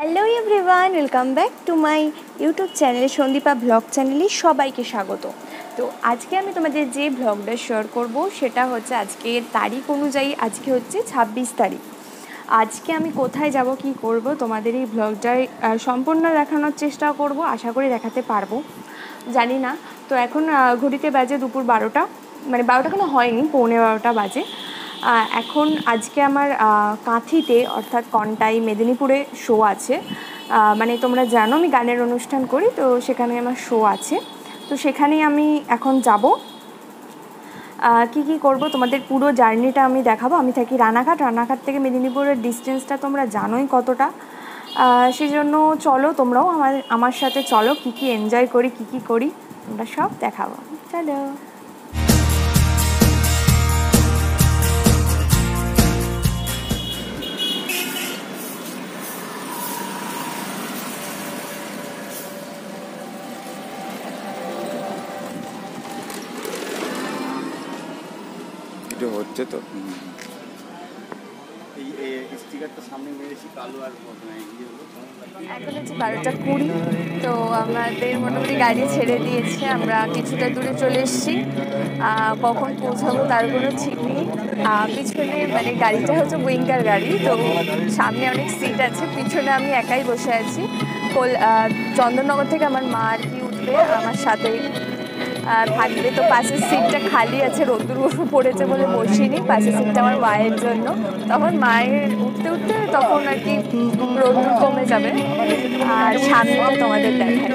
Hello everyone, welcome back to my YouTube channel Sandipa blog চ্যানেলে সবাইকে স্বাগত। তো আজকে আমি তোমাদের যে ব্লগটা শেয়ার করব সেটা হচ্ছে আজকের তারিখ অনুযায়ী আজকে হচ্ছে 26 তারিখ। আজকে আমি কোথায় যাব কি করব তোমাদের এই ব্লগটায় সম্পূর্ণ দেখানোর চেষ্টা করব, আশা করি দেখাতে পারবো, জানি না। তো এখন ঘড়িতে বাজে দুপুর 12টা, মানে 12টা কোনো হয়নি, পৌনে 12টা বাজে। এখন আজকে আমার কাঁথিতে অর্থাৎ কন্টাই মেদিনীপুরে শো আছে। মানে তোমরা জানো আমি গানের অনুষ্ঠান করি, তো সেখানে আমার শো আছে, তো সেখানেই আমি এখন যাব। কি করব তোমাদের পুরো জার্নিটা আমি দেখাবো। আমি থাকি রানাঘাট থেকে মেদিনীপুরের ডিস্টেন্সটা তোমরা জানোই কতটা, সেই জন্য চলো তোমরাও আমার সাথে চলো, কি এনজয় করি, কি করি তোমরা সব দেখাবো, চলো। হচ্ছে তো এখন হচ্ছে 12টা 20, তো আমাদের মোটামুটি গাড়ি ছেড়ে দিয়েছে, আমরা কিছুটা দূরে চলে এসেছি। কখন পৌঁছাবো তার কোনো ঠিক নেই। পিছনে মানে গাড়িটা হচ্ছে উইঙ্গার গাড়ি, তো সামনে অনেক সিট আছে, পিছনে আমি একাই বসে আছি। চন্দননগর থেকে আমার মা আর কি উঠবে, আমার সাথে থাকবে। তো পাশের সিটটা খালি আছে, রোদ্দুর পড়েছে বলে বসিনি, পাশের সিটটা আমার মায়ের জন্য। তখন মায়ের উঠতে তখন আর কি রোদ্দুর কমে যাবে, আর সামনেটা তোমাদের দেখায়।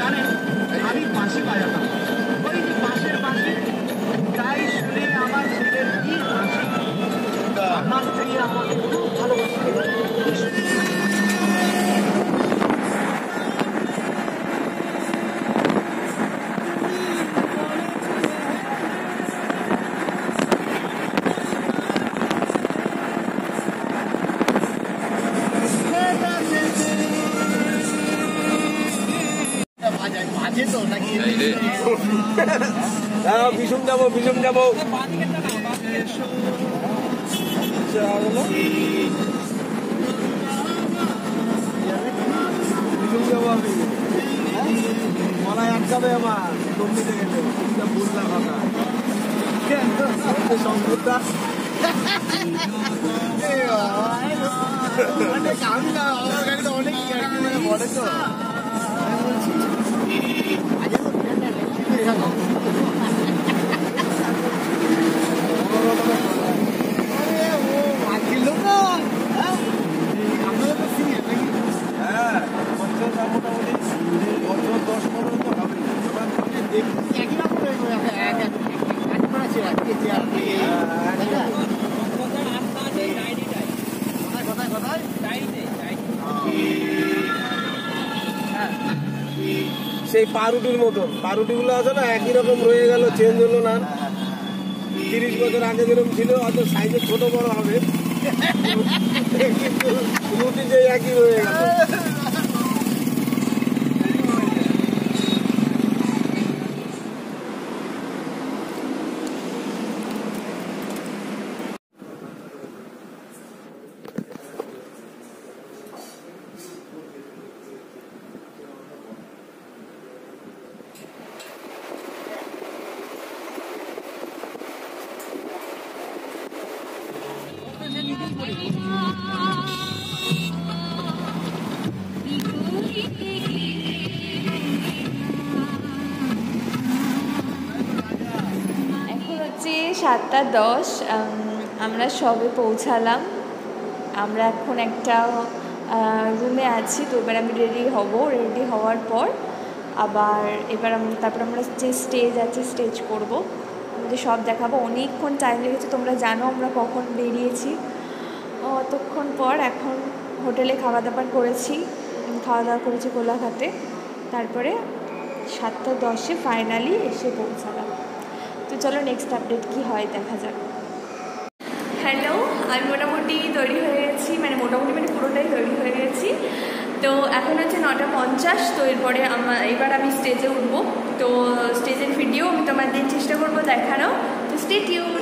জানেন আমি বাঁশি বাজাতাম, ওই যে বাঁশের বাঁশি, তাই শুনে আমার ছেলের কি বাঁশি, আমার স্ত্রী আমাকে খুব ভালোবাসে। ভীষণ যাবো ভীষণ যাবো আমি গলায় আটকাবে আমার দমনিতে গেলে বুঝলাম সম্পদটা অনেক আমি না আমার গাড়িটা অনেক বলে তো সেই পাউরুটির মতন পাউরুটিগুলো আছে না, একই রকম রয়ে গেল, চেঞ্জ হলো না। 30 বছর আগে যেরকম ছিল অত সাইজে ছোট বড় হবে, কিন্তু রুটি যে একই রয়ে গেল। এখন হচ্ছে 7:10, আমরা সবে পৌঁছালাম। আমরা এখন একটা রুমে আছি। তো এবার আমি রেডি হওয়ার পর আবার তারপর আমরা যে স্টেজ আছে স্টেজ করব, আমাদের সব দেখাবো। অনেকক্ষণ টাইম লেগেছে, তোমরা জানো আমরা কখন বেরিয়েছি। অতক্ষণ পর এখন হোটেলে খাওয়া দাওয়া করেছি কোলাঘাটে। তারপরে 7:10 ফাইনালি এসে পৌঁছালাম। তো চলো নেক্সট আপডেট কি হয় দেখা যাক। হ্যালো, আমি মোটামুটি তৈরি হয়ে গেছি, মানে পুরোটাই তৈরি হয়ে গেছি। তো এখন হচ্ছে 9:50। তো এবার আমি স্টেজে উঠবো। তো স্টেজের ভিডিও আমি তোমাদের চেষ্টা করবো দেখানো। তো স্টে টিউন।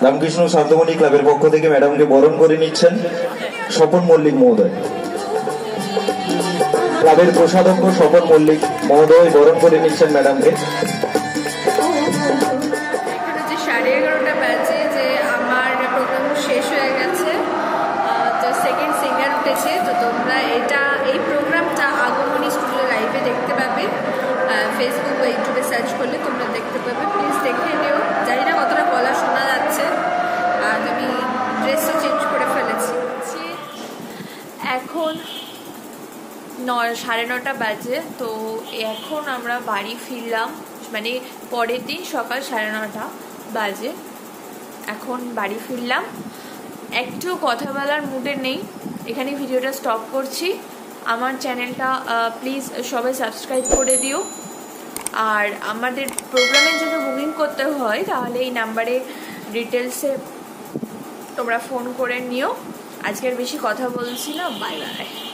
রামকৃষ্ণ সান্তমণি ক্লাবের পক্ষ থেকে ম্যাডামকে বরণ করে নিচ্ছেন স্বপন মল্লিক মহোদয়। ক্লাবের কোষাধ্যক্ষ স্বপন মল্লিক মহোদয় বরণ করে নিচ্ছেন ম্যাডামকে। 11:30 বাজে যে আমার প্রোগ্রাম শেষ হয়ে গেছে। তো সেকেন্ড সিঙ্গার উঠেছে। তো তোমরা এই প্রোগ্রামটা আগমনী স্টুডিও লাইভে দেখতে পাবে। ফেসবুক বা ইউটিউবে সার্চ করলে তোমরা দেখতে পাবে। প্লিজ দেখে নিও। জানি না কতটা গলা শোনা যাচ্ছে, আর আমি ড্রেসও চেঞ্জ করে ফেলেছি। এখন 9:30 বাজে। তো এখন আমরা বাড়ি ফিরলাম, মানে পরের দিন সকাল 9:30 বাজে এখন বাড়ি ফিরলাম। একটু কথা বলার মুডে নেই, এখানে ভিডিওটা স্টপ করছি। আমার চ্যানেলটা প্লিজ সবাই সাবস্ক্রাইব করে দিও। আর আমাদের প্রোগ্রামের জন্য বুকিং করতে হয় তাহলে এই নাম্বারে ডিটেলসে তোমরা ফোন করে নিও। আজকের বেশি কথা বলছি না, বাই বাই।